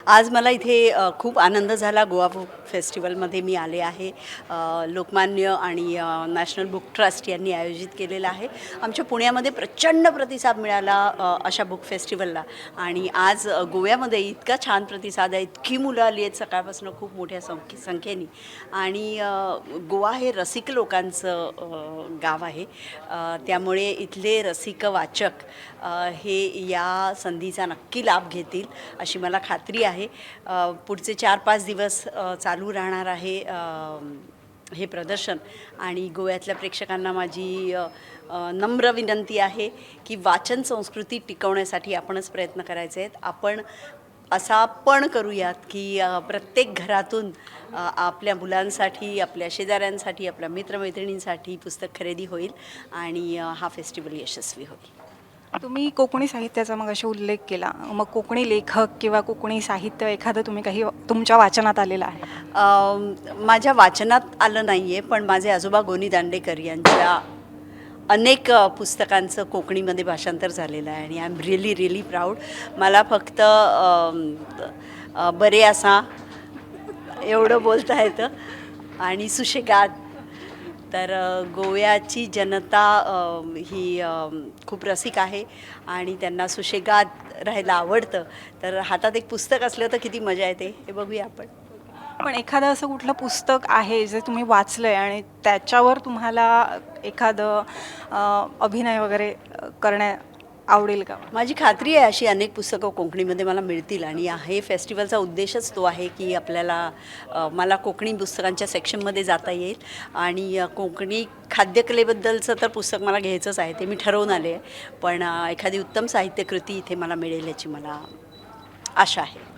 आज मला इथे खूप आनंद झाला. गोवा बुक फेस्टिवलमध्ये मी आले आहे. लोकमान्य आणि नॅशनल बुक ट्रस्ट यांनी आयोजित केलेलं आहे. आमच्या पुण्यामध्ये प्रचंड प्रतिसाद मिळाला अशा बुक फेस्टिवलला. आणि आज गोव्यामध्ये इतका छान प्रतिसाद आहे, इतकी मुलं आली आहेत सकाळपासून खूप मोठ्या संख्येने. आणि गोवा हे रसिक लोकांचं गाव आहे. त्यामुळे इथले रसिक वाचक हे या संधीचा नक्की लाभ घेतील अशी मला खात्री आहे. पुढचे 4-5 दिवस चालू राहणार आहे हे प्रदर्शन. आणि गोव्यातल्या प्रेक्षकांना माझी नम्र विनंती आहे की वाचन संस्कृती टिकवण्यासाठी आपणच प्रयत्न करायचे आहेत. आपण असा पण करूयात की प्रत्येक घरातून आपल्या मुलांसाठी, आपल्या शेजाऱ्यांसाठी, आपल्या मित्रमैत्रिणींसाठी पुस्तक खरेदी होईल आणि हा फेस्टिवल यशस्वी होईल. तुम्ही कोकणी साहित्याचा मग असे उल्लेख केला, मग कोकणी लेखक किंवा कोकणी साहित्य एखादं तुम्ही काही तुमच्या वाचनात आलेलं आहे? माझ्या वाचनात आलं नाही आहे, पण माझे आजोबा गोनी दांडेकर यांच्या अनेक पुस्तकांचं कोकणीमध्ये भाषांतर झालेलं आहे. आणि आय एम रिअली प्राऊड. मला फक्त बरे असा एवढं बोलता येतं आणि सुशेगाद. तर गोव्याची जनता ही खूप रसिक आहे आणि त्यांना सुशेगाद राहायला आवडतं. तर हातात एक पुस्तक असलं तर किती मजा येते हे बघूया आपण. पण एखादं असं कुठलं पुस्तक आहे जे तुम्ही वाचलं आहे आणि त्याच्यावर तुम्हाला एखादं अभिनय वगैरे करण्या आवडेल का? माझी खात्री आहे अशी अनेक पुस्तकं कोकणीमध्ये मला मिळतील. आणि हे फेस्टिवलचा उद्देशच तो आहे की मला कोकणी पुस्तकांच्या सेक्शनमध्ये जाता येईल. आणि कोकणी खाद्यकलेबद्दलचं तर पुस्तक मला घ्यायचंच आहे, ते मी ठरवून आले आहे. पण एखादी उत्तम साहित्यकृती इथे मला मिळेल याची मला आशा आहे.